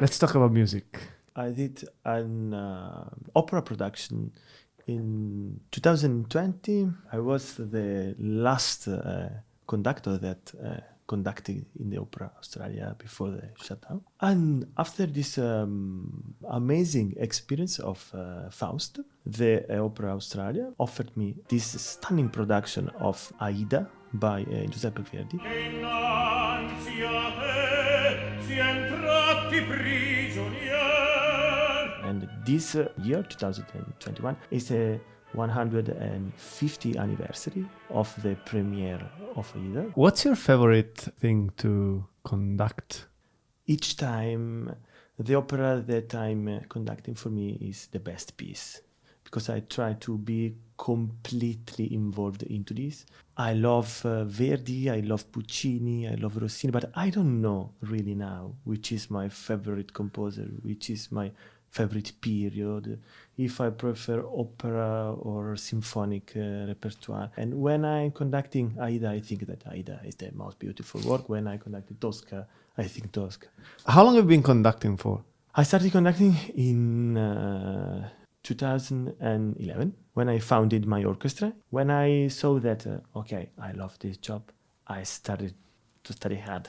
Let's talk about music. I did an opera production in 2020. I was the last conductor that conducted in the Opera Australia before the shutdown. And after this amazing experience of Faust, the Opera Australia offered me this stunning production of Aida by Giuseppe Verdi. And this year, 2021, is a 150th anniversary of the premiere of Aida. What's your favorite thing to conduct? Each time, the opera that I'm conducting for me is the best piece, because I try to be completely involved into this. I love Verdi, I love Puccini, I love Rossini, but I don't know really now which is my favorite composer, which is my favorite period, if I prefer opera or symphonic repertoire. And when I'm conducting Aida, I think that Aida is the most beautiful work. When I conducted Tosca, I think Tosca. How long have you been conducting for? I started conducting in 2011 when I founded my orchestra. When I saw that, okay, I love this job, I started to study hard.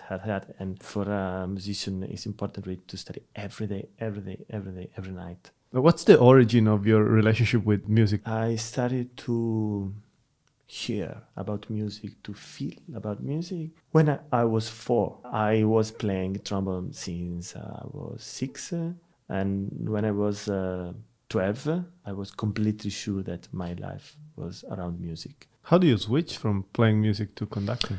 And for a musician, it's important really to study every day, every night. What's the origin of your relationship with music? I started to hear about music, to feel about music. When I was 4, I was playing trombone since I was 6. And when I was 12, I was completely sure that my life was around music. How do you switch from playing music to conducting?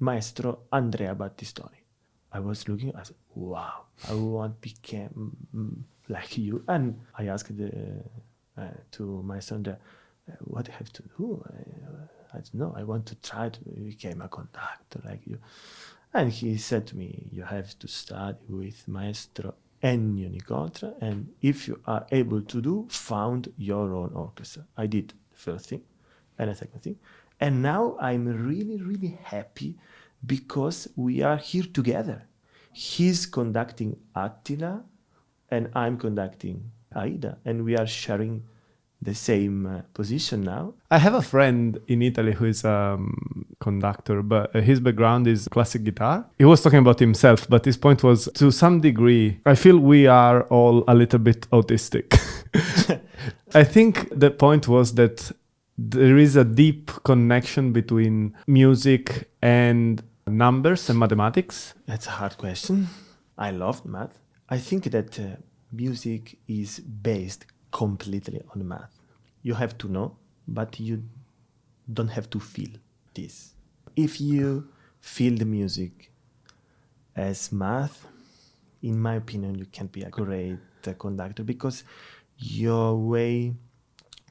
Maestro Andrea Battistoni. I was looking, I said, wow, I want to become like you. And I asked to Maestro Andrea, what do I have to do? I don't know, I want to try to become a conductor like you. And he said to me, you have to study with Maestro Ennio Nicotra, and if you are able to do, found your own orchestra. I did the first thing and the second thing. And now I'm really happy because we are here together. He's conducting Attila and I'm conducting Aida, and we are sharing the same position now. I have a friend in Italy who is a conductor, but his background is classic guitar. He was talking about himself, but his point was, to some degree, I feel we are all a little bit autistic. I think the point was that there is a deep connection between music and numbers and mathematics. That's a hard question. I love math. I think that music is based completely on math. You have to know, but you don't have to feel this. If you feel the music as math, in my opinion, you can be a great conductor, because your way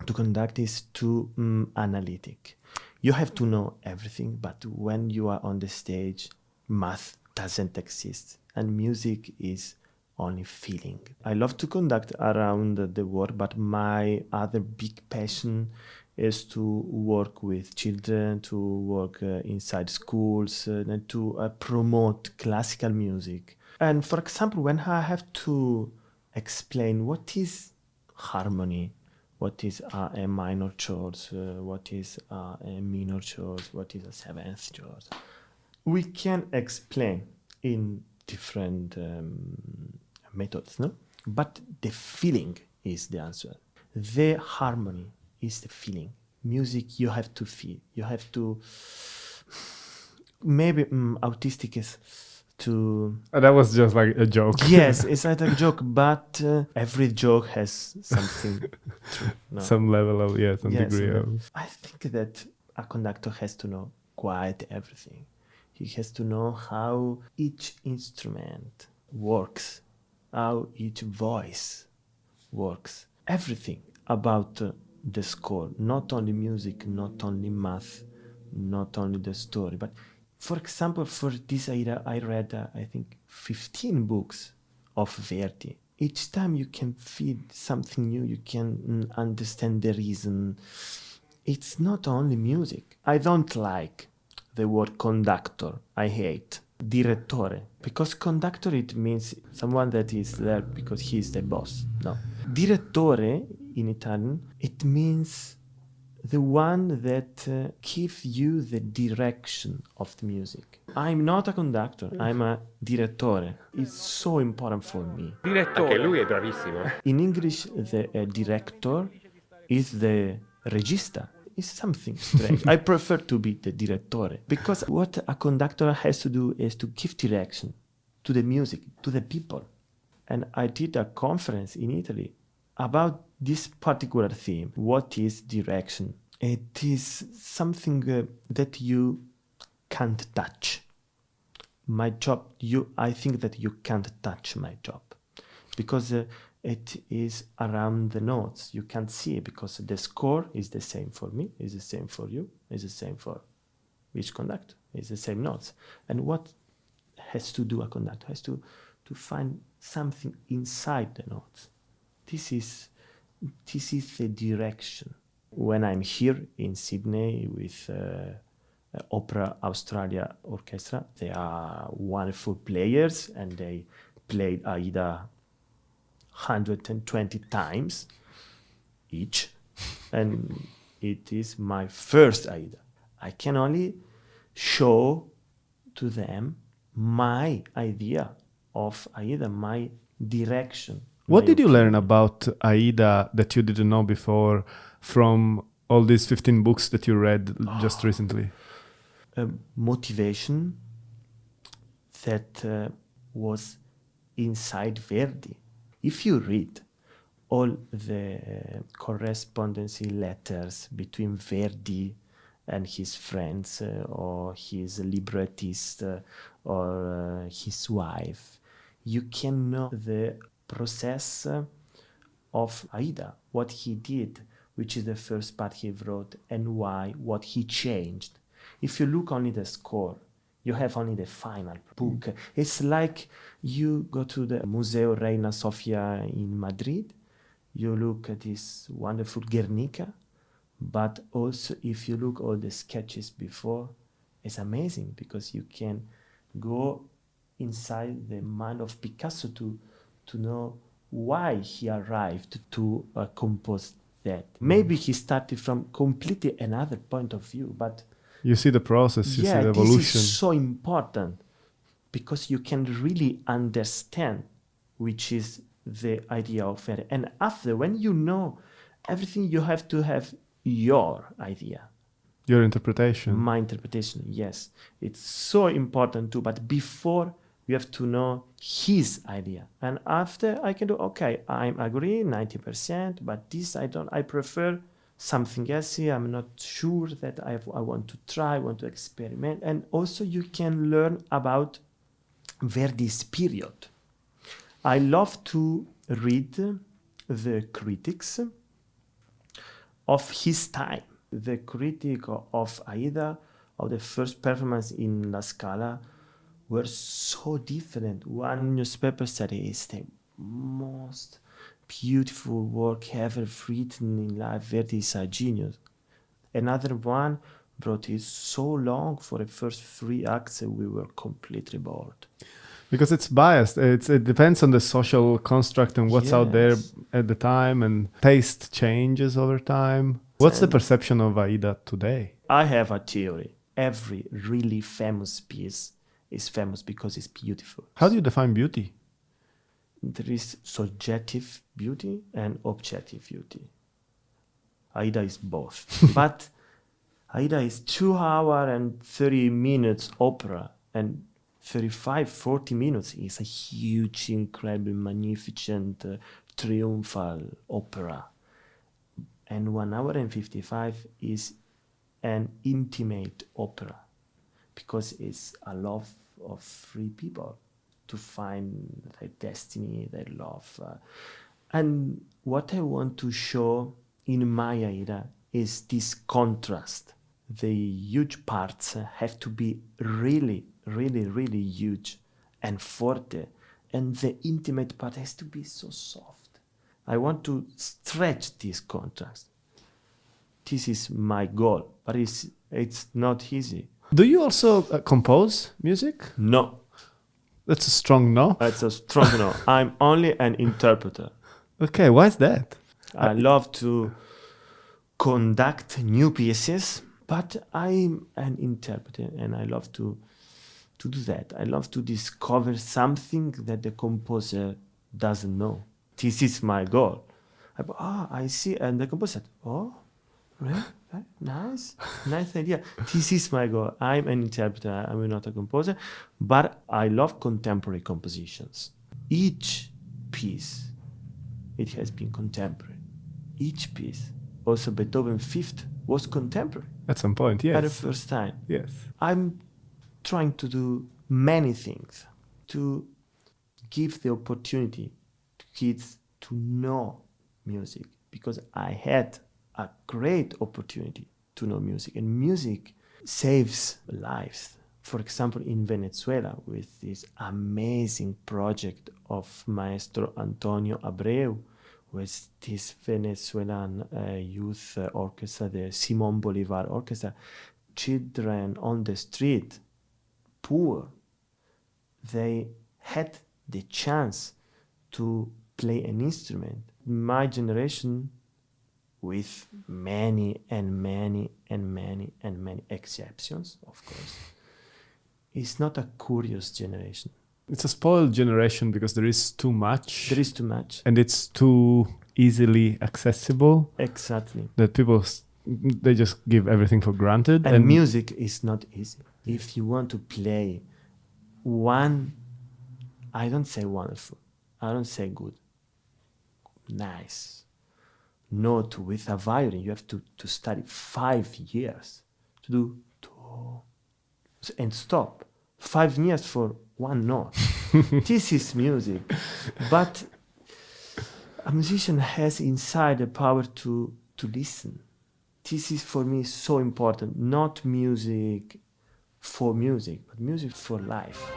to conduct is too analytic. You have to know everything, but when you are on the stage, math doesn't exist, and music is only feeling. I love to conduct around the world, but my other big passion is to work with children, to work inside schools, and to promote classical music. And for example, when I have to explain what is harmony, what is a minor chord, what is a minor chord, what is a seventh chord, we can explain in different methods, no? But the feeling is the answer. The harmony is the feeling. Music, you have to feel. You have to. Maybe autistic is to. That was just like a joke. Yes, it's like a joke, but every joke has something true. No? Some level of, some degree of. I think that a conductor has to know quite everything. He has to know how each instrument works, how each voice works. Everything about the score, not only music, not only math, not only the story. But for example, for this Aida, I read, I think, 15 books of Verdi. Each time you can feel something new, you can understand the reason. It's not only music. I don't like the word conductor. I hate Direttore, because conductor it means someone that is there because he is the boss. No. Direttore in Italian, it means the one that gives you the direction of the music. I'm not a conductor, I'm a direttore. It's so important for me. Direttore. Anche lui è bravissimo. In English, the director is the regista. It's something strange. I prefer to be the direttore because what a conductor has to do is to give direction to the music, to the people. And I did a conference in Italy about this particular theme. What is direction? It is something that you can't touch. My job, I think that you can't touch my job because it is around the notes. You can't see it because the score is the same for me, is the same for you, is the same for each conductor, is the same notes. And what has to do a conductor? Has to find something inside the notes. This is the direction. When I'm here in Sydney with Opera Australia Orchestra, they are wonderful players and they played Aida 120 times each, and it is my first Aida. I can only show to them my idea of Aida, my direction. What did you learn about Aida that you didn't know before from all these 15 books that you read just recently? Motivation that was inside Verdi. If you read all the correspondence letters between Verdi and his friends or his librettist or his wife, you can know the process of Aida, what he did, which is the first part he wrote and why, what he changed. If you look only the score, you have only the final book. It's like you go to the Museo Reina Sofia in Madrid, you look at this wonderful Guernica, but also if you look all the sketches before, it's amazing because you can go inside the mind of Picasso to know why he arrived to compose that. Maybe he started from completely another point of view, but you see the process, you see the evolution. This is so important because you can really understand which is the idea of Verdi. And after, when you know everything, you have to have your idea. Your interpretation. My interpretation, yes. It's so important too, but before you have to know his idea. And after I can do, okay, I agree 90%, but this I prefer something else here. I'm not sure that I want to try, want to experiment. And also you can learn about Verdi's period. I love to read the critics of his time. The critic of Aida, of the first performance in La Scala, were so different. One newspaper said it's the most beautiful work ever written in life. Verdi is a genius. Another one brought it so long for the first 3 acts that we were completely bored. Because it's biased. It depends on the social construct and what's out there at the time, and taste changes over time. What's the perception of Aida today? I have a theory. Every really famous piece is famous because it's beautiful. How do you define beauty? There is subjective beauty and objective beauty. Aida is both. But Aida is 2 hours and 30 minutes opera, and 35-40 minutes is a huge, incredible, magnificent, triumphal opera. And 1 hour and 55 is an intimate opera because it's a love of 3 people to find their destiny, their love. And what I want to show in my Aida is this contrast. The huge parts have to be really, really, really huge and forte, and the intimate part has to be so soft. I want to stretch this contrast. This is my goal, but it's not easy. Do you also compose music? No, That's a strong no. that's a strong no. I'm only an interpreter. Okay, why is that? I love to conduct new pieces, but I'm an interpreter and I love to do that. I love to discover something that the composer doesn't know. This is my goal. I see, and the composer said, oh, really? Nice, nice idea. This is my goal. I'm an interpreter, I'm not a composer, but I love contemporary compositions. Each piece, it has been contemporary. Each piece, also Beethoven Fifth, was contemporary At some point, yes. at the first time. Yes. I'm trying to do many things to give the opportunity to kids to know music, because I had a great opportunity to know music, and music saves lives. For example, in Venezuela, with this amazing project of Maestro Antonio Abreu, with this Venezuelan youth orchestra, the Simon Bolivar Orchestra, children on the street, poor, they had the chance to play an instrument. My generation, with many and many and many and many exceptions, of course, is not a curious generation. It's a spoiled generation because there is too much. There is too much. And it's too easily accessible. Exactly. That people, they just give everything for granted. And music is not easy. If you want to play one, I don't say wonderful, I don't say good, nice note with a violin, you have to study 5 years to do and stop. 5 years for one note. This is music. But a musician has inside the power to listen. This is for me so important. Not music for music, but music for life.